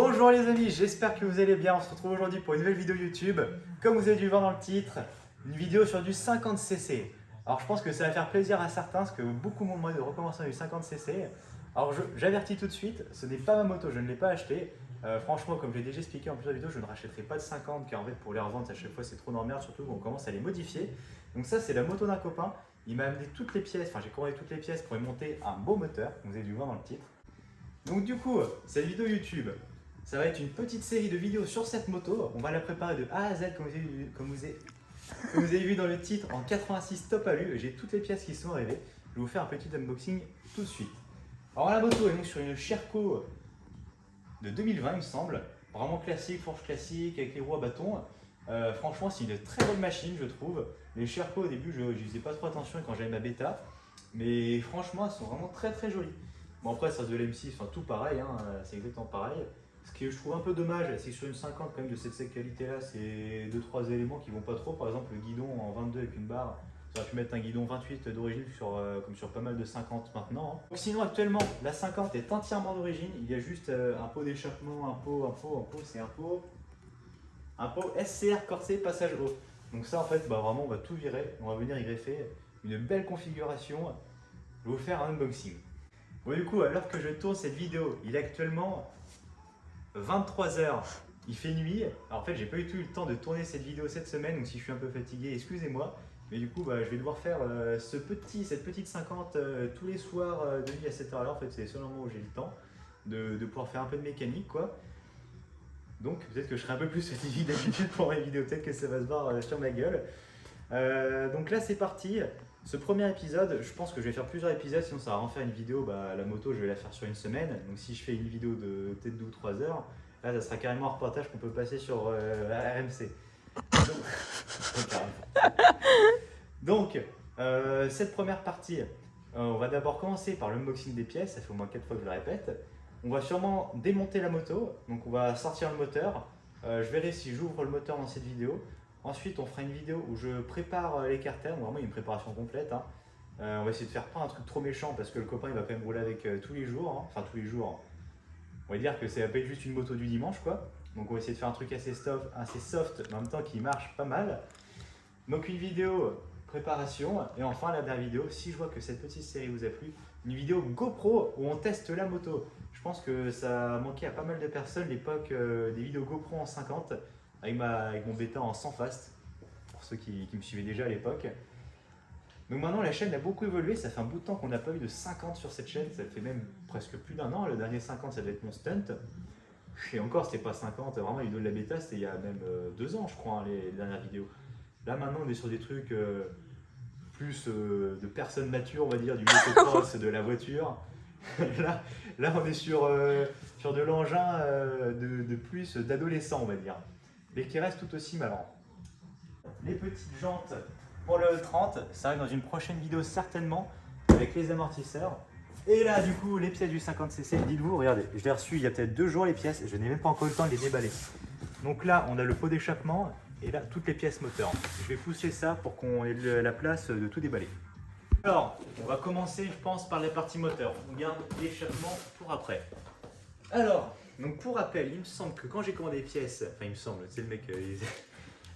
Bonjour les amis, j'espère que vous allez bien. On se retrouve aujourd'hui pour une nouvelle vidéo YouTube. Comme vous avez dû le voir dans le titre, une vidéo sur du 50cc. Alors je pense que ça va faire plaisir à certains parce que beaucoup m'ont demandé de recommencer du 50cc. Alors j'avertis tout de suite, ce n'est pas ma moto, je ne l'ai pas acheté. Franchement, comme j'ai déjà expliqué en plusieurs vidéos, je ne rachèterai pas de 50 car en fait pour les revendre à chaque fois c'est trop d'emmerde, surtout quand on commence à les modifier. Donc ça c'est la moto d'un copain. Il m'a amené toutes les pièces, enfin j'ai commandé toutes les pièces pour y monter un beau moteur, comme vous avez dû voir dans le titre. Donc du coup, cette vidéo YouTube, ça va être une petite série de vidéos sur cette moto. On va la préparer de A à Z comme vous avez vu dans le titre en 86 top alu. J'ai toutes les pièces qui sont arrivées. Je vais vous faire un petit unboxing tout de suite. Alors la moto est donc sur une Sherco de 2020 il me semble. Vraiment classique, fourche classique avec les roues à bâton. Franchement c'est une très bonne machine je trouve. Les Sherco au début je n'y faisais pas trop attention quand j'avais ma bêta. Mais franchement elles sont vraiment très très jolies. Bon après ça reste de l'M6, enfin tout pareil, hein, c'est exactement pareil. Ce que je trouve un peu dommage, c'est que sur une 50 quand même de cette qualité là, c'est 2-3 éléments qui vont pas trop. Par exemple le guidon en 22 avec une barre, ça aurait pu mettre un guidon 28 d'origine comme sur pas mal de 50 maintenant. Hein. Donc, sinon actuellement la 50 est entièrement d'origine, il y a juste un pot d'échappement, c'est un pot SCR corsé passage haut. Donc ça en fait vraiment on va tout virer, on va venir y greffer une belle configuration. Je vais vous faire un unboxing. Bon du coup à l'heure que je tourne cette vidéo, il est actuellement 23h, il fait nuit. Alors en fait j'ai pas eu tout le temps de tourner cette vidéo cette semaine, donc si je suis un peu fatigué, excusez-moi. Mais du coup je vais devoir faire cette petite 50 tous les soirs de nuit à cette heure là. En fait c'est le seul moment où j'ai le temps de pouvoir faire un peu de mécanique quoi. Donc peut-être que je serai un peu plus fatigué d'habitude pour mes vidéos, peut-être que ça va se voir sur ma gueule. Donc là c'est parti. Ce premier épisode, je pense que je vais faire plusieurs épisodes, sinon ça va en faire une vidéo, la moto je vais la faire sur une semaine. Donc si je fais une vidéo de peut-être 2 ou 3 heures, là ça sera carrément un reportage qu'on peut passer sur RMC. Donc cette première partie, on va d'abord commencer par l'unboxing des pièces, ça fait au moins 4 fois que je le répète. On va sûrement démonter la moto, donc on va sortir le moteur. Je verrai si j'ouvre le moteur dans cette vidéo. Ensuite, on fera une vidéo où je prépare les carters, vraiment il y a une préparation complète. Hein. On va essayer de faire pas un truc trop méchant parce que le copain il va quand même rouler avec tous les jours. Hein. Enfin tous les jours. On va dire que ça va pas être juste une moto du dimanche quoi. Donc on va essayer de faire un truc assez soft, mais en même temps qui marche pas mal. Donc une vidéo préparation et enfin la dernière vidéo, si je vois que cette petite série vous a plu, une vidéo GoPro où on teste la moto. Je pense que ça a manqué à pas mal de personnes l'époque des vidéos GoPro en 50 avec mon bêta en 100 fast, pour ceux qui me suivaient déjà à l'époque. Donc maintenant la chaîne a beaucoup évolué, ça fait un bout de temps qu'on n'a pas eu de 50 sur cette chaîne, ça fait même presque plus d'un an, le dernier 50 ça devait être mon stunt. Et encore c'était pas 50, vraiment les vidéos de la bêta c'était il y a même 2 ans je crois, hein, les dernières vidéos. Là maintenant on est sur des trucs plus de personnes matures on va dire, du motocross, de la voiture. Là on est sur de l'engin de plus d'adolescents on va dire, mais qui reste tout aussi marrant. Les petites jantes pour le 30, ça arrive dans une prochaine vidéo certainement, avec les amortisseurs. Et là du coup les pièces du 50cc, dites-vous, regardez, je l'ai reçu il y a peut-être 2 jours les pièces, je n'ai même pas encore eu le temps de les déballer. Donc là on a le pot d'échappement et là toutes les pièces moteurs. Je vais pousser ça pour qu'on ait la place de tout déballer. Alors, on va commencer je pense par la partie moteur, on garde l'échappement pour après. Alors, donc pour rappel, il me semble que quand j'ai commandé les pièces, enfin il me semble, c'est le mec...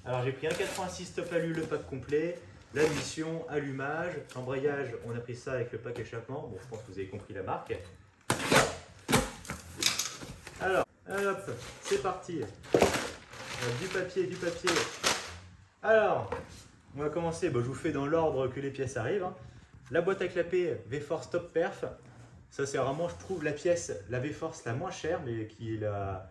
Alors j'ai pris un 86 top alu, le pack complet, la mission, allumage, embrayage, on a pris ça avec le pack échappement, bon je pense que vous avez compris la marque. Alors, hop, c'est parti, du papier. Alors, on va commencer, je vous fais dans l'ordre que les pièces arrivent. Hein. La boîte à clapper V-Force Top Perf, ça c'est vraiment je trouve la pièce, la V-Force la moins chère, mais qui est la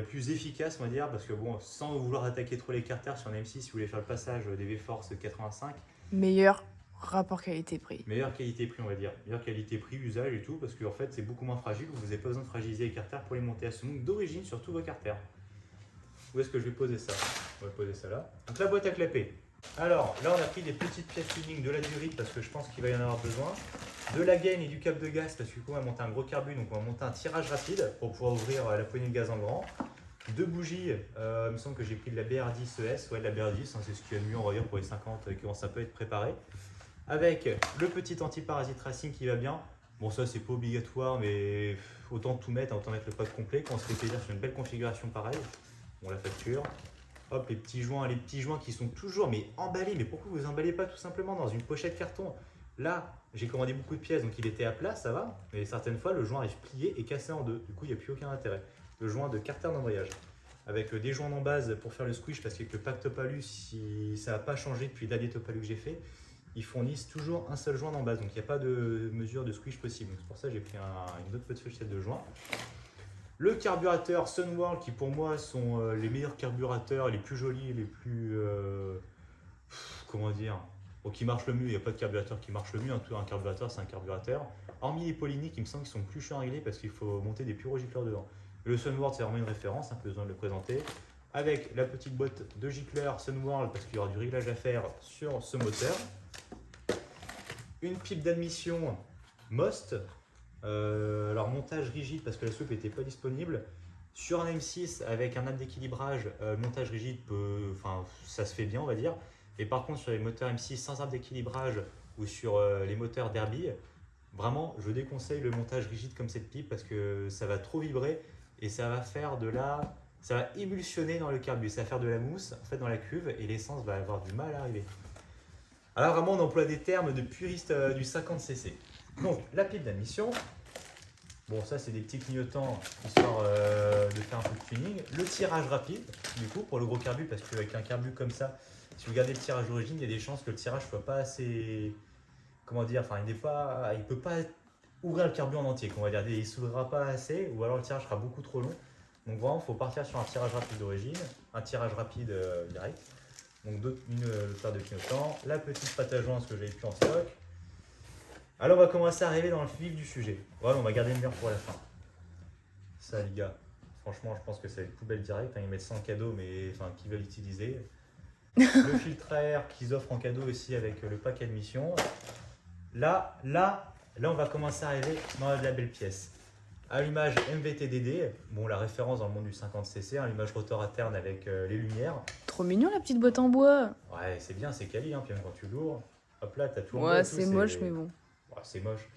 plus efficace on va dire, parce que bon, sans vouloir attaquer trop les carters sur un M6, si vous voulez faire le passage des V-Force 85. Meilleur rapport qualité-prix. Meilleure qualité-prix on va dire, meilleure qualité-prix, usage et tout, parce qu'en fait c'est beaucoup moins fragile, vous n'avez pas besoin de fragiliser les carters pour les monter à ce monde d'origine sur tous vos carters. Où est-ce que je vais poser ça? On va poser ça là. Donc la boîte à clapper. Alors là on a pris des petites pièces tuning, de la durite parce que je pense qu'il va y en avoir besoin, de la gaine et du câble de gaz parce que du coup on va monter un gros carbu, donc on va monter un tirage rapide pour pouvoir ouvrir la poignée de gaz en grand. 2 bougies, il me semble que j'ai pris de la BR10 ES, ouais de la BR10, hein, c'est ce qu'il y a de mieux on va dire pour les 50 qui commencent un peu à être préparés. Avec le petit anti-parasite racing qui va bien, Bon, ça, c'est pas obligatoire, mais autant tout mettre, autant mettre le pack complet. Quand on se fait plaisir sur une belle configuration pareille, bon, la facture. Hop, les petits joints qui sont toujours mais emballés. Mais pourquoi vous emballez pas tout simplement dans une pochette carton? Là, j'ai commandé beaucoup de pièces, donc il était à plat, ça va. Mais certaines fois, le joint arrive plié et cassé en deux. Du coup, il n'y a plus aucun intérêt. Le joint de carter d'embrayage. Avec des joints en base pour faire le squish, parce qu'avec le pack Topalu, si ça n'a pas changé depuis le dernier Topalu que j'ai fait, ils fournissent toujours un seul joint en base. Donc il n'y a pas de mesure de squish possible. C'est pour ça que j'ai pris une autre petite pochette de joints. Le carburateur Sunworld, qui pour moi sont les meilleurs carburateurs, les plus jolis, les plus... comment dire, bon, qui marchent le mieux. Il n'y a pas de carburateur qui marche le mieux. Un carburateur, c'est un carburateur. Hormis les polyniques, il me semble qu'ils sont plus chiants à régler parce qu'il faut monter des purogicleurs dedans. Le Sunworld, c'est vraiment une référence, un peu besoin de le présenter. Avec la petite boîte de gicleurs Sunworld, parce qu'il y aura du réglage à faire sur ce moteur. Une pipe d'admission Most. Alors montage rigide parce que la soupe n'était pas disponible. Sur un M6 avec un arbre d'équilibrage, montage rigide, ça se fait bien on va dire. Et par contre sur les moteurs M6 sans arbre d'équilibrage ou sur les moteurs Derby, vraiment je déconseille le montage rigide comme cette pipe parce que ça va trop vibrer et ça va faire ça va émulsionner dans le carbu, ça va faire de la mousse en fait dans la cuve et l'essence va avoir du mal à arriver. Alors vraiment on emploie des termes de puriste du 50cc. Donc la pipe d'admission, bon ça c'est des petits clignotants histoire de faire un peu de tuning. Le tirage rapide du coup pour le gros carbu parce qu'avec un carbu comme ça, si vous regardez le tirage d'origine, il y a des chances que le tirage soit pas assez, comment dire, enfin il peut pas ouvrir le carbu en entier, qu'on va dire, il s'ouvrira pas assez ou alors le tirage sera beaucoup trop long. Donc vraiment il faut partir sur un tirage rapide d'origine, un tirage rapide direct. Donc une paire de clignotants, la petite pâte à joint, ce que j'avais plus en stock. Alors on va commencer à arriver dans le vif du sujet. Ouais, on va garder le meilleur pour la fin. Ça les gars, franchement je pense que c'est poubelle direct, hein, ils mettent ça en cadeau mais enfin qui veulent l'utiliser. Le filtre à air qu'ils offrent en cadeau aussi avec le pack admission. Là on va commencer à arriver dans la belle pièce. Allumage MVTDD, bon la référence dans le monde du 50cc, allumage rotor interne avec les lumières. Trop mignon la petite boîte en bois. Ouais c'est bien, c'est quali, hein, puis même quand tu l'ouvres, hop là t'as tout en Ouais, bois, c'est moche mais bon. Ouais, c'est moche.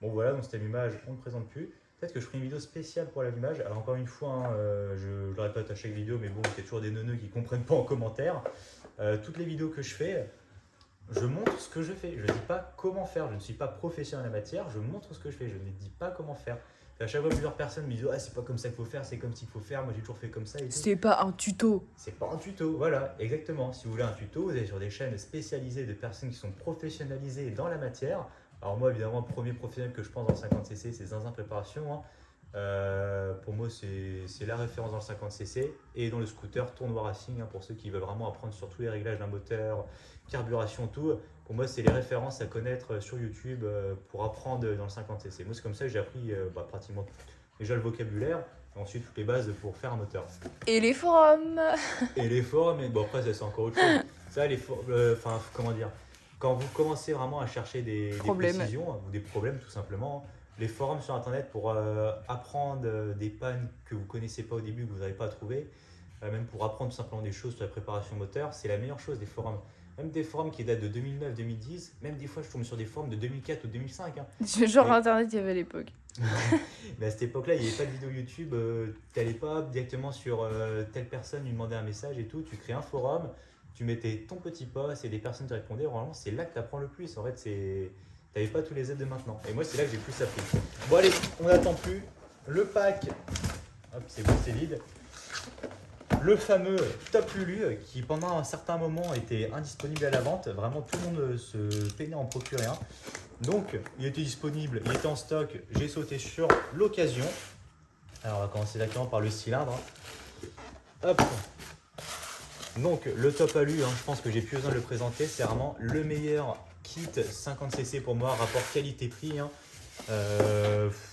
Bon voilà, donc cet allumage on ne le présente plus. Peut-être que je ferai une vidéo spéciale pour l'allumage. Alors encore une fois, hein, je le répète à chaque vidéo, mais bon, il y a toujours des neuneux qui ne comprennent pas en commentaire. Toutes les vidéos que je fais, je montre ce que je fais. Je ne dis pas comment faire. Je ne suis pas professionnel en la matière. Je montre ce que je fais. Je ne dis pas comment faire. Et à chaque fois, plusieurs personnes me disent ah, c'est pas comme ça qu'il faut faire, c'est comme ça qu'il faut faire. Moi, j'ai toujours fait comme ça. C'est pas un tuto. C'est pas un tuto, voilà, exactement. Si vous voulez un tuto, vous allez sur des chaînes spécialisées de personnes qui sont professionnalisées dans la matière. Alors moi, évidemment, le premier professionnel que je pense dans le 50cc, c'est Zinzin Préparation. Hein. Pour moi, c'est la référence dans le 50cc. Et dans le scooter, Tournois Racing, hein, pour ceux qui veulent vraiment apprendre sur tous les réglages d'un moteur, carburation, tout. Pour moi, c'est les références à connaître sur YouTube pour apprendre dans le 50cc. Moi, c'est comme ça que j'ai appris pratiquement déjà le vocabulaire. Et ensuite, toutes les bases pour faire un moteur. Et les forums. Et les forums, mais bon, après, ça, c'est encore autre chose. Ça, comment dire, quand vous commencez vraiment à chercher des précisions ou des problèmes, tout simplement, les forums sur Internet pour apprendre des pannes que vous ne connaissez pas au début, que vous n'arrivez pas à trouver, même pour apprendre tout simplement des choses sur la préparation moteur, c'est la meilleure chose des forums. Même des forums qui datent de 2009-2010, même des fois je tombe sur des forums de 2004 ou 2005. Hein. Genre mais... Internet, il y avait à l'époque. Mais à cette époque-là, il n'y avait pas de vidéo YouTube, tu n'allais pas directement sur telle personne lui demander un message et tout, tu crées un forum, tu mettais ton petit post et des personnes te répondaient, vraiment c'est là que tu apprends le plus, en fait tu n'avais pas tous les aides de maintenant. Et moi c'est là que j'ai plus appris. Bon allez, on n'attend plus, le pack, hop c'est bon c'est vide. Le fameux Top Lulu qui pendant un certain moment était indisponible à la vente, vraiment tout le monde se peinait à en procurer un. Donc il était disponible, il était en stock, j'ai sauté sur l'occasion. Alors on va commencer directement par le cylindre. Hop. Donc le Top Alu, hein, je pense que j'ai plus besoin de le présenter, c'est vraiment le meilleur kit 50cc pour moi, rapport qualité-prix. Hein.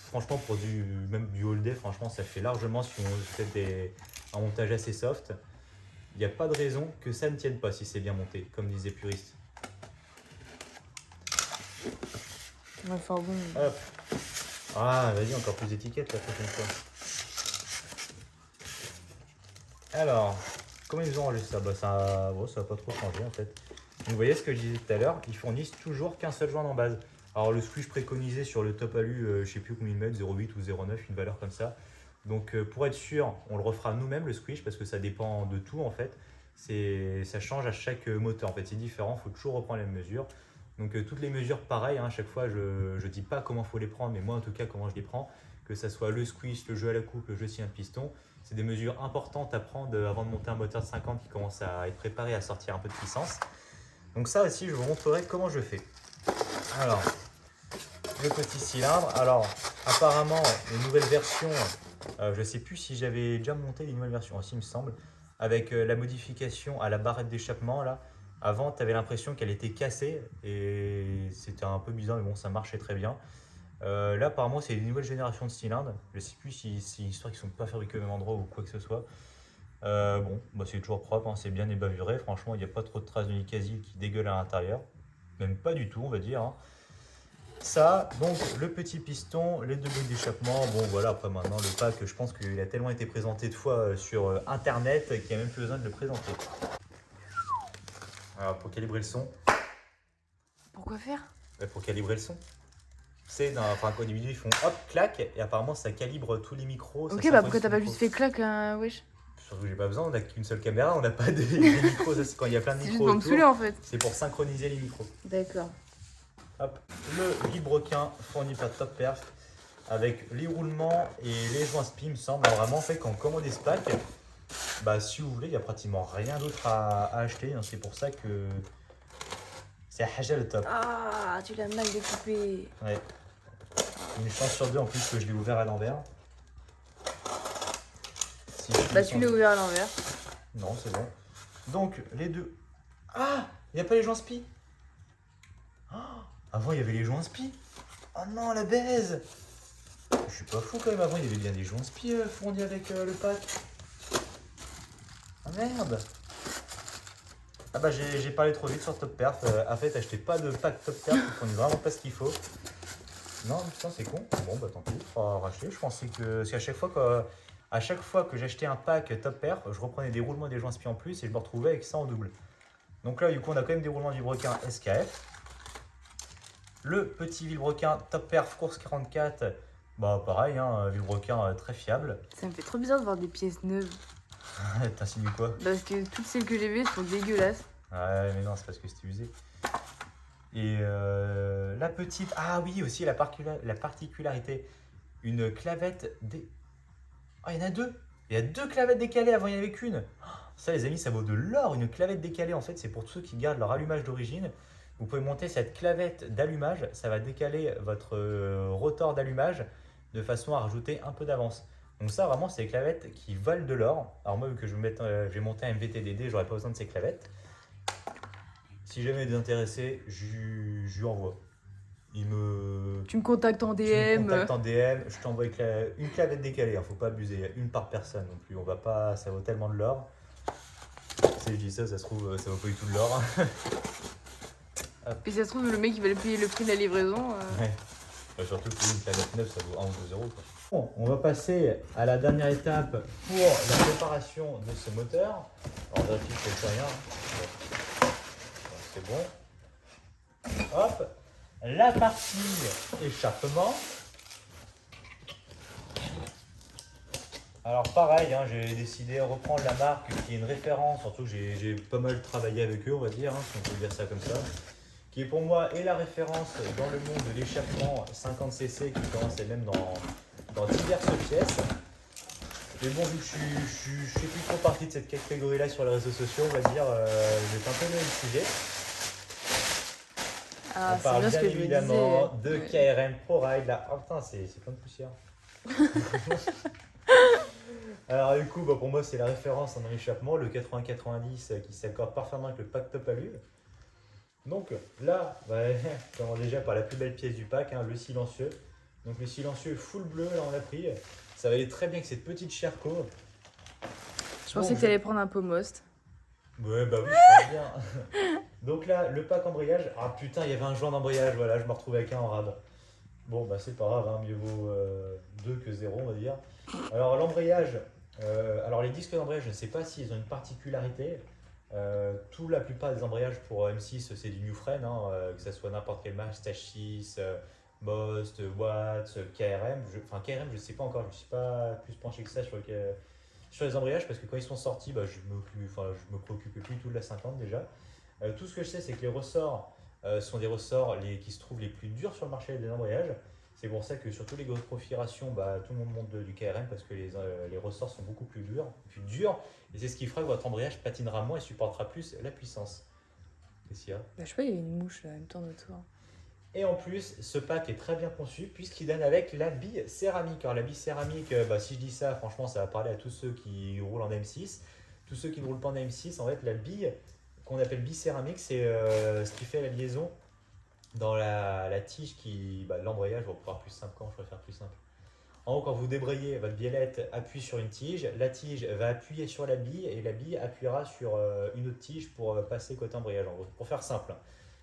Franchement pour même du all day, franchement ça fait largement si on fait un montage assez soft. Il n'y a pas de raison que ça ne tienne pas si c'est bien monté, comme disait Puriste. Enfin bon. Hop. Ah, vas-y, encore plus d'étiquettes la prochaine fois. Alors, comment ils ont rangé ça? Bah, ça va pas trop changer en fait. Donc, vous voyez ce que je disais tout à l'heure, ils fournissent toujours qu'un seul joint en base. Alors le squish préconisé sur le top alu, je sais plus combien de mètres, 0,8 ou 0,9, une valeur comme ça. Donc pour être sûr, on le refera nous-mêmes le squish parce que ça dépend de tout en fait. Ça change à chaque moteur en fait, c'est différent, il faut toujours reprendre les mesures. Donc toutes les mesures pareilles, hein, à chaque fois je ne dis pas comment il faut les prendre, mais moi en tout cas comment je les prends, que ce soit le squish, le jeu à la coupe, le jeu cylindre piston, c'est des mesures importantes à prendre avant de monter un moteur de 50 qui commence à être préparé à sortir un peu de puissance. Donc ça aussi je vous montrerai comment je fais. Alors, le petit cylindre, alors apparemment les nouvelles versions, je ne sais plus si j'avais déjà monté les nouvelles versions aussi il me semble, avec la modification à la barrette d'échappement là. Avant, tu avais l'impression qu'elle était cassée et c'était un peu bizarre, mais bon, ça marchait très bien. Là, apparemment, c'est une nouvelle génération de cylindres. Je ne sais plus si c'est histoire qu'ils ne sont pas fabriqués au même endroit ou quoi que ce soit. Bon, bah, c'est toujours propre, hein, c'est bien ébavuré. Franchement, il n'y a pas trop de traces de Nicasil qui dégueulent à l'intérieur. Même pas du tout, on va dire. Hein. Ça, donc le petit piston, les deux boules d'échappement. Bon, voilà, après maintenant, le pack, je pense qu'il a tellement été présenté de fois sur internet qu'il n'y a même plus besoin de le présenter. Alors, pour calibrer le son. Pourquoi faire? Pour calibrer le son. C'est enfin, au début, ils font hop, clac, et apparemment, ça calibre tous les micros. Ok, bah pourquoi t'as pas juste fait clac, wesh? Surtout que j'ai pas besoin, on n'a qu'une seule caméra, on n'a pas de des micros, ça, c'est quand il y a plein de C'est micros juste pour me autour. en fait. C'est pour synchroniser les micros. D'accord. Hop, le vilebrequin fourni par Top Perf avec les roulements et les joints spi, me semble. Alors, vraiment, en fait, quand on commande des packs, bah, si vous voulez, il n'y a pratiquement rien d'autre à acheter. Hein. C'est pour ça que c'est Haja le top. Ah, tu l'as mal découpé. Ouais. Une chance sur deux en plus que je l'ai ouvert à l'envers. Si Bah, tu l'as ouvert à l'envers. Non, c'est bon. Donc, les deux. Ah, il n'y a pas les joints spi. Oh, avant, il y avait les joints spi. Oh non, la baise. Je suis pas fou quand même. Avant, il y avait bien des joints spi fournis avec le pack. Ah merde. Ah bah, j'ai parlé trop vite sur Top Perf. En fait, achetez pas de pack Top Perf. Ils fournissent vraiment pas ce qu'il faut. Non, putain, c'est con. Bon, bah tant pis, il faudra racheter. Je pensais que. Parce qu'à chaque fois que j'achetais un pack Top Perf, je reprenais des roulements et des joints spi en plus et je me retrouvais avec ça en double. Donc là, du coup, on a quand même des roulements du vilebrequin SKF. Le petit vilebrequin Top Perf Course 44, bah pareil, hein, vilebrequin très fiable. Ça me fait trop bizarre de voir des pièces neuves. T'insinues quoi? Parce que toutes celles que j'ai vues sont dégueulasses. Ouais, mais non, c'est parce que c'était usé. Et la petite. Ah oui, aussi la particularité. Une clavette. Ah, il y en a deux. Il y a deux clavettes décalées, avant il n'y en avait qu'une. Ça, les amis, ça vaut de l'or. Une clavette décalée, en fait, c'est pour tous ceux qui gardent leur allumage d'origine. Vous pouvez monter cette clavette d'allumage. Ça va décaler votre rotor d'allumage de façon à rajouter un peu d'avance. Donc ça, vraiment, c'est des clavettes qui valent de l'or. Alors moi, vu que je vais monter un MVTDD, j'aurais pas besoin de ces clavettes. Si jamais il est intéressé, je lui envoie. Tu me contactes en DM. Tu me contactes en DM, je t'envoie une clavette décalée, hein, faut pas abuser, une par personne non plus, on va pas, ça vaut tellement de l'or. Si je dis ça, ça se trouve, ça vaut pas du tout de l'or. Et ça se trouve, le mec il va payer le prix de la livraison. Ouais. Surtout que une clavette neuve, ça vaut 1 ou 2 euros. Quoi. Bon, on va passer à la dernière étape pour la préparation de ce moteur. Alors, vérifie que c'est rien. Bon. C'est bon. Hop. La partie échappement. Alors pareil, hein, j'ai décidé de reprendre la marque qui est une référence, surtout que j'ai pas mal travaillé avec eux, on va dire, hein, si on peut dire ça comme ça, qui est pour moi et la référence dans le monde de l'échappement 50cc qui commence même dans diverses pièces. Mais bon, vu que je fais plus trop partie de cette catégorie-là sur les réseaux sociaux, on va dire, je vais un peu donner le sujet. Ah, on parle bien évidemment de ouais. KRM ProRide. Là. Oh putain, c'est plein de poussière. Alors du coup, bah, pour moi, c'est la référence en échappement, le 80-90 qui s'accorde parfaitement avec le pack Top Alu. Donc là, bah, on commence déjà par la plus belle pièce du pack, hein, le silencieux. Donc le silencieux full bleu, là on l'a pris. Ça va aller très bien avec cette petite Sherco. Je pensais que tu allais prendre un Pomost. Ouais, bah oui, je pense bien. Donc là, le pack embrayage. Ah putain, il y avait un joint d'embrayage, voilà, je me retrouvais avec un en rab. Bon, bah c'est pas grave, hein, mieux vaut 2 que 0, on va dire. Alors l'embrayage, alors les disques d'embrayage, je ne sais pas s'ils ont une particularité. La plupart des embrayages pour M6 c'est du New Friend, hein, que ce soit n'importe quelle marque, Stachys, Most, Watts, KRM. Enfin KRM je sais pas encore, je ne suis pas plus penché que ça sur les embrayages parce que quand ils sont sortis, je me préoccupais plus du tout de la 50 déjà. Tout ce que je sais c'est que les ressorts sont des ressorts qui se trouvent les plus durs sur le marché des embrayages. C'est pour ça que sur toutes les grosses configurations, tout le monde monte du KRM parce que les ressorts sont beaucoup plus durs. Et c'est ce qui fera que votre embrayage patinera moins et supportera plus la puissance. Qu'est-ce qu'il y a? Bah, je sais pas, il y a une mouche là, elle me tourne autour. Et en plus, ce pack est très bien conçu puisqu'il donne avec la bille céramique. Alors la bille céramique, si je dis ça, franchement, ça va parler à tous ceux qui roulent en M6. Tous ceux qui ne roulent pas en M6, en fait, la bille qu'on appelle bille céramique, c'est ce qui fait la liaison dans la tige de l'embrayage. On va pouvoir plus simple quand je vais faire plus simple. En haut, quand vous débrayez, votre biellette appuie sur une tige, la tige va appuyer sur la bille et la bille appuiera sur une autre tige pour passer côté embrayage. En gros, pour faire simple,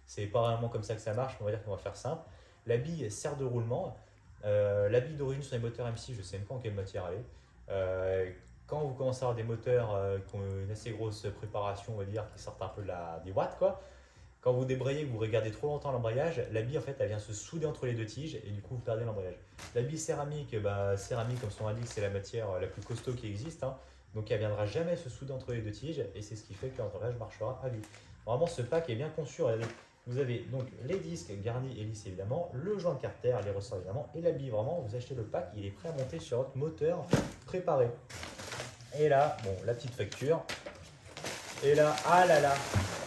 c'est pas vraiment comme ça que ça marche, mais on va dire qu'on va faire simple. La bille sert de roulement. La bille d'origine sur les moteurs M6, je ne sais même pas en quelle matière elle est. Quand vous commencez à avoir des moteurs qui ont une assez grosse préparation, on va dire, qui sortent un peu des watts, quoi. Quand vous débrayez, que vous regardez trop longtemps l'embrayage, la bille en fait elle vient se souder entre les deux tiges et du coup vous perdez l'embrayage. La bille céramique, céramique comme son indique, c'est la matière la plus costaud qui existe, hein. Donc elle viendra jamais se souder entre les deux tiges et c'est ce qui fait que l'embrayage marchera à vie. Vraiment ce pack est bien conçu. Regardez. Vous avez donc les disques garnis et lisses évidemment, le joint de carter, les ressorts évidemment et la bille. Vraiment vous achetez le pack, il est prêt à monter sur votre moteur préparé. Et là, bon, la petite facture. Et là, ah là là,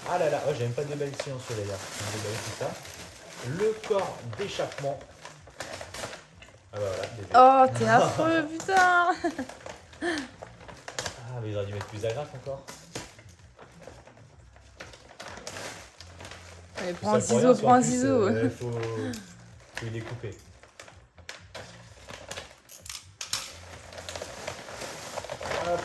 oh, j'ai même pas déballé le silencieux d'ailleurs, j'ai déballé tout ça. Le corps d'échappement. Ah bah voilà, désolé. Oh, t'es affreux, putain. Ah, mais j'aurais dû mettre plus agrafe encore. Allez, prends un ciseau, prends un ciseau. Faut y découper. Hop.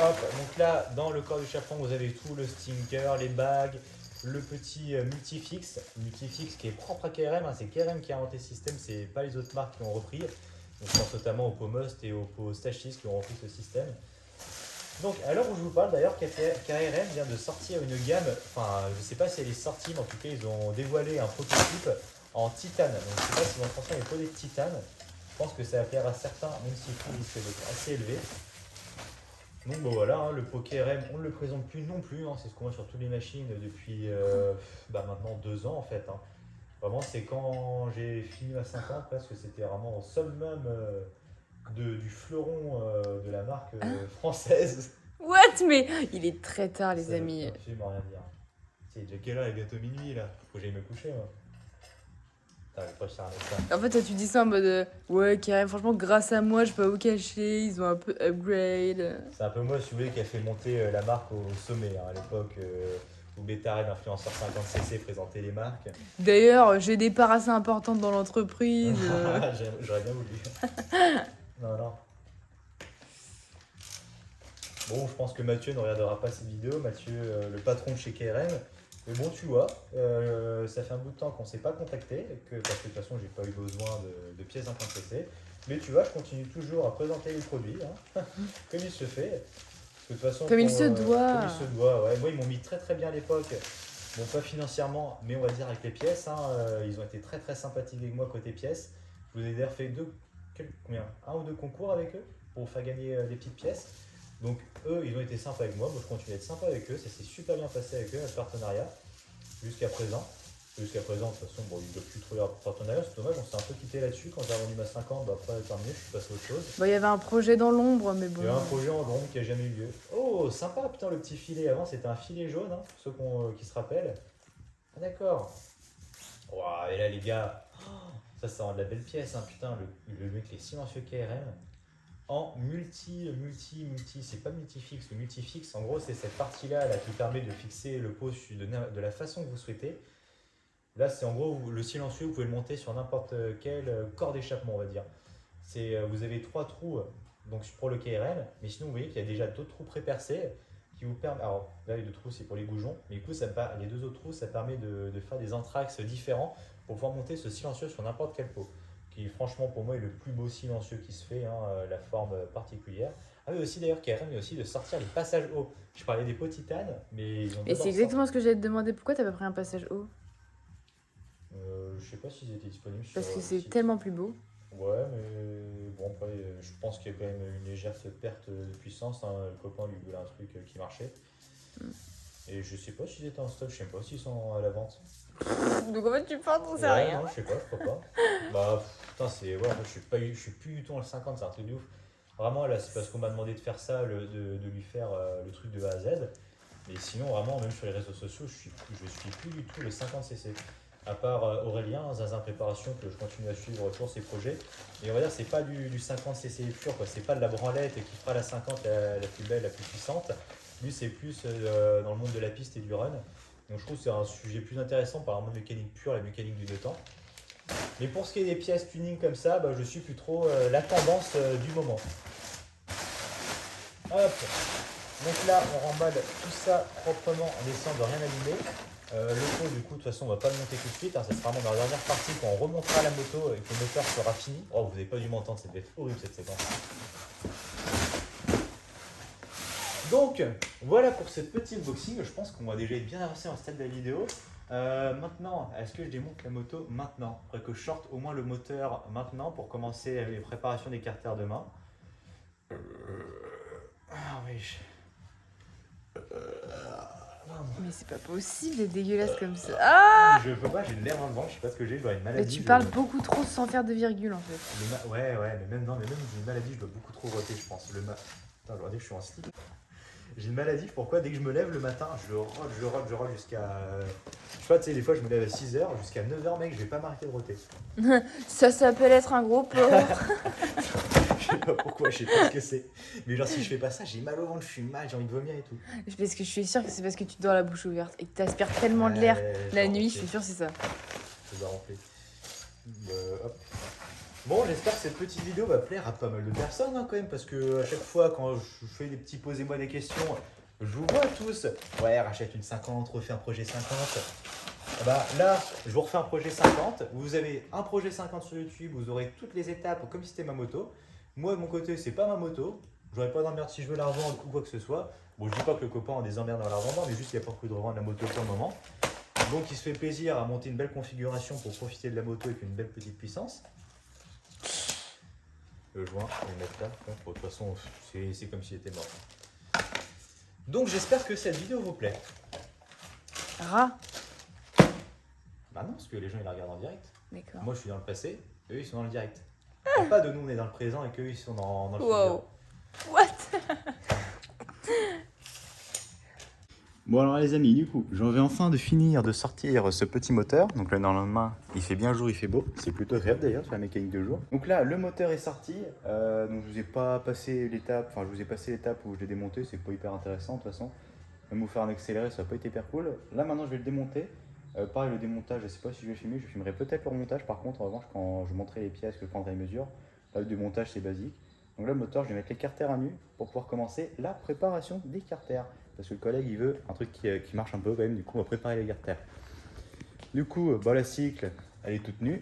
Hop, donc là, dans le corps du chaperon, vous avez tout le stinker, les bagues, le petit multifix. Multifix qui est propre à KRM, hein, c'est KRM qui a inventé ce système, c'est pas les autres marques qui ont repris. Donc, je pense notamment au Pomost et au Stachys qui ont repris ce système. Donc, à l'heure où je vous parle, d'ailleurs, KRM vient de sortir une gamme, enfin, je sais pas si elle est sortie, mais en tout cas, ils ont dévoilé un prototype en titane. Donc, je sais pas si vont transformer les pots de titane. Je pense que ça va plaire à certains, même si le prix risque d'être assez élevé. Donc bon voilà, hein, le pot KRM, on ne le présente plus non plus, hein, c'est ce qu'on voit sur toutes les machines depuis maintenant 2 ans en fait. Hein. Vraiment c'est quand j'ai fini ma 50 parce que c'était vraiment au summum du fleuron de la marque française. What? Mais il est très tard, les amis. Ça veut absolument rien dire. C'est déjà quelle heure? Il est bientôt minuit là, faut que j'aille me coucher moi. Pas ça. En fait, toi, tu dis ça en mode ouais, carrément, franchement, grâce à moi, je peux pas vous cacher, ils ont un peu upgrade. C'est un peu moi, si vous voulez, qui a fait monter la marque au sommet hein, à l'époque où Bétard, l'influenceur 50cc, présentait les marques. D'ailleurs, j'ai des parts assez importantes dans l'entreprise. J'aurais bien voulu. Non. Bon, je pense que Mathieu ne regardera pas cette vidéo. Mathieu, le patron de chez KRM. Mais bon, tu vois, ça fait un bout de temps qu'on ne s'est pas contacté, parce que de toute façon, j'ai pas eu besoin de pièces d'un PC. Mais tu vois, je continue toujours à présenter les produits, hein, comme il se fait. De toute façon, Comme il se doit. Comme il se doit, ouais. Moi, ils m'ont mis très très bien à l'époque. Bon, pas financièrement, mais on va dire avec les pièces. Hein, ils ont été très très sympathiques avec moi côté pièces. Je vous ai d'ailleurs fait un ou deux concours avec eux pour faire gagner des petites pièces. Donc eux, ils ont été sympas avec moi, je continue à être sympa avec eux, ça s'est super bien passé avec eux, notre partenariat, jusqu'à présent. Jusqu'à présent, de toute façon, bon, ils ne doivent plus trouver leur partenariat, c'est dommage, on s'est un peu quitté là-dessus. Quand j'ai vendu ma 50, après, tant mieux, je suis passé à autre chose. Bah, il y avait un projet dans l'ombre, mais bon. Il y a un projet en l'ombre qui n'a jamais eu lieu. Oh, sympa, putain, le petit filet. Avant, c'était un filet jaune, hein, pour ceux qui se rappellent. Ah, d'accord. Waouh, et là, les gars, ça rend de la belle pièce, hein, putain, le mec, les silencieux KRM. En multi, c'est pas multifix. Le multifix, en gros, c'est cette partie-là là, qui permet de fixer le pot de la façon que vous souhaitez. Là, c'est en gros le silencieux, vous pouvez le monter sur n'importe quel corps d'échappement, on va dire. Vous avez 3 trous donc pour le KRM, mais sinon, vous voyez qu'il y a déjà d'autres trous pré-percés qui vous permettent. Alors là, les 2 trous, c'est pour les goujons, mais du coup, les 2 autres trous, ça permet de faire des anthrax différents pour pouvoir monter ce silencieux sur n'importe quel pot. qui franchement pour moi est le plus beau silencieux qui se fait, hein, la forme particulière. Ah oui aussi d'ailleurs qui a permis aussi de sortir les passages hauts. Je parlais des pots titane, mais ils ont Et d'abord c'est exactement ce que j'allais te demander. Pourquoi t'as pas pris un passage haut? Je sais pas s'ils étaient disponibles sur Parce que le c'est site. tellement plus beau. Ouais, mais bon, après, je pense qu'il y a quand même une légère perte de puissance, hein. Le copain lui voulait un truc qui marchait. Et je sais pas s'ils étaient en stock, je sais pas s'ils sont à la vente. Donc en fait, tu parles, on sait Ouais, rien. non, je sais pas, je crois pas. Bah, putain, c'est. Ouais, moi, je suis plus du tout en 50, c'est un truc de ouf. Vraiment, là, c'est parce qu'on m'a demandé de faire ça, de lui faire le truc de A à Z. Mais sinon, vraiment, même sur les réseaux sociaux, je suis plus du tout le 50cc. À part Aurélien, Zinzin Préparation, que je continue à suivre pour ses projets. Et on va dire, c'est pas du 50cc pur, quoi. C'est pas de la branlette qui fera la 50 la plus belle, la plus puissante. Lui, c'est plus dans le monde de la piste et du run. Donc je trouve que c'est un sujet plus intéressant par rapport à la mécanique pure, la mécanique du deux temps. Mais pour ce qui est des pièces tuning comme ça, bah, je suis plus trop la tendance du moment. Hop. Donc là, on remballe tout ça proprement en essayant de rien allumer. Le pot, du coup, de toute façon, on va pas le monter tout de suite, hein. Ça sera vraiment dans la dernière partie quand on remontera la moto et que le moteur sera fini. Oh, vous n'avez pas dû m'entendre, ça devait être horrible cette séquence. Donc, voilà pour cette petite unboxing. Je pense qu'on va déjà être bien avancé en stade de la vidéo. Maintenant, est-ce que je démonte la moto maintenant? Faudrait que je sorte au moins le moteur maintenant pour commencer les préparations des carters demain. Ah oui. Mais c'est pas possible d'être dégueulasse comme ça. Ah! Je peux pas, j'ai de l'air dans le ventre, je sais pas ce que j'ai, je dois avoir une maladie. Mais tu parles beaucoup trop sans faire de virgule en fait. Ouais, mais même, non, mais même j'ai une maladie, je dois beaucoup trop roter, je pense. Putain, je dois dire que je suis en slip. J'ai une maladie, pourquoi? Dès que je me lève le matin, je rote jusqu'à. Je sais pas, tu sais, des fois je me lève à 6h, jusqu'à 9h, mec, je vais pas m'arrêter de roter. Ça s'appelle être un gros porc. Je sais pas pourquoi, je sais pas ce que c'est. Mais genre, si je fais pas ça, j'ai mal au ventre, je suis mal, j'ai envie de vomir et tout. Parce que je suis sûre que c'est parce que tu dors la bouche ouverte et que tu aspires tellement de l'air la nuit, je suis sûre que c'est ça. Je dois remplir. Hop. Bon, j'espère que cette petite vidéo va plaire à pas mal de personnes, hein, quand même, parce que à chaque fois quand je fais des petits posez-moi des questions, je vous vois tous. Ouais, rachète une 50, refais un projet 50. Bah là, je vous refais un projet 50. Vous avez un projet 50 sur YouTube, vous aurez toutes les étapes comme si c'était ma moto. Moi, de mon côté, c'est pas ma moto. J'aurais pas d'emmerde si je veux la revendre ou quoi que ce soit. Bon, je dis pas que le copain a des emmerdes dans la revendre, mais juste qu'il n'y a pas prévu de revendre la moto pour le moment. Donc, il se fait plaisir à monter une belle configuration pour profiter de la moto avec une belle petite puissance. Le joint, je vais le mettre là. Bon, de toute façon, c'est comme s'il était mort. Donc, j'espère que cette vidéo vous plaît. Rat. Bah non, parce que les gens ils la regardent en direct. D'accord. Moi, je suis dans le passé, eux ils sont dans le direct. Il n'y a pas de nous, on est dans le présent et qu'eux ils sont dans le Wow. futur. What? Bon alors les amis, du coup, j'en vais enfin de finir de sortir ce petit moteur. Donc là, dans la main, il fait bien jour, il fait beau. C'est plutôt agréable d'ailleurs sur la mécanique de jour. Donc là, le moteur est sorti. Donc je vous ai pas passé l'étape, enfin je vous ai passé l'étape où je l'ai démonté. C'est pas hyper intéressant de toute façon. Même vous faire un accéléré, ça va pas été hyper cool. Là maintenant, je vais le démonter. Pareil, le démontage, je sais pas si je vais filmer. Je filmerai peut-être le remontage. Par contre, en revanche, quand je montrerai les pièces, que je prendrai les mesures, là, le démontage c'est basique. Donc là, le moteur, je vais mettre les carters à nu pour pouvoir commencer la préparation des carters. Parce que le collègue, il veut un truc qui marche un peu quand même. Du coup, on va préparer les carters. Du coup, la cycle, elle est toute nue.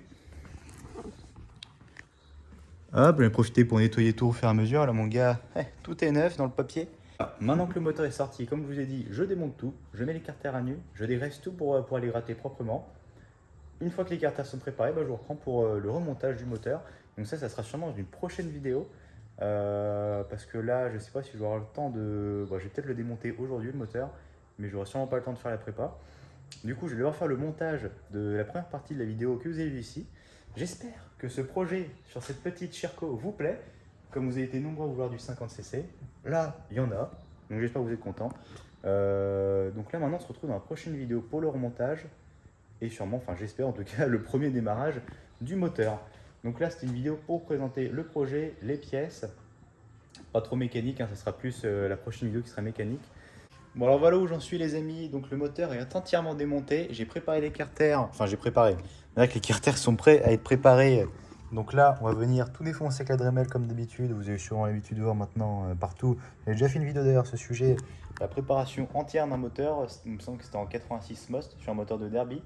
Hop, je vais profiter pour nettoyer tout au fur et à mesure. Là, mon gars, tout est neuf dans le papier. Maintenant que le moteur est sorti, comme je vous ai dit, je démonte tout. Je mets les carters à nu. Je dégraisse tout pour aller gratter proprement. Une fois que les carters sont préparés, je vous reprends pour le remontage du moteur. Donc ça sera sûrement dans une prochaine vidéo. Parce que là, je sais pas si je vais avoir le temps de. Bon, je vais peut-être le démonter aujourd'hui, le moteur, mais j'aurai sûrement pas le temps de faire la prépa. Du coup, je vais devoir faire le montage de la première partie de la vidéo que vous avez vue ici. J'espère que ce projet sur cette petite Sherco vous plaît. Comme vous avez été nombreux à vouloir du 50cc, là, il y en a. Donc j'espère que vous êtes contents. Donc là, maintenant, on se retrouve dans la prochaine vidéo pour le remontage. Et sûrement, enfin j'espère en tout cas, le premier démarrage du moteur. Donc là, c'était une vidéo pour présenter le projet, les pièces. Pas trop mécanique, hein, ça sera plus la prochaine vidéo qui sera mécanique. Bon alors voilà où j'en suis les amis, donc le moteur est entièrement démonté. J'ai préparé les carters, enfin j'ai préparé. Là que les carters sont prêts à être préparés. Donc là, on va venir tout défoncer avec la Dremel comme d'habitude. Vous avez sûrement l'habitude de voir maintenant partout. J'ai déjà fait une vidéo d'ailleurs sur ce sujet. La préparation entière d'un moteur, il me semble que c'était en 86 Most sur un motor de Derby.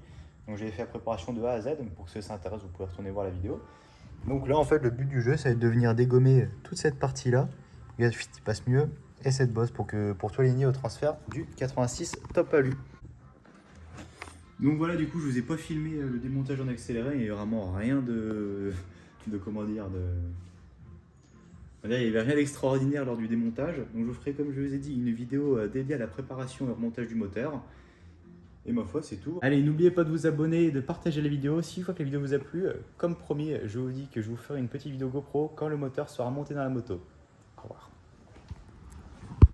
Donc j'ai fait la préparation de A à Z, donc pour ceux qui s'intéressent, vous pouvez retourner voir la vidéo. Donc là, en fait, le but du jeu, ça va être de venir dégommer toute cette partie-là. Regarde, il passe mieux. Et cette bosse pour tout aligner au transfert du 86 Top Alu. Donc voilà, du coup, je vous ai pas filmé le démontage en accéléré. Il y a vraiment rien comment dire, il n'y avait rien d'extraordinaire lors du démontage. Donc je vous ferai, comme je vous ai dit, une vidéo dédiée à la préparation et au remontage du moteur. Et ma foi, c'est tout. Allez, n'oubliez pas de vous abonner et de partager la vidéo. Si une fois que la vidéo vous a plu, comme promis, je vous dis que je vous ferai une petite vidéo GoPro quand le moteur sera monté dans la moto. Au revoir.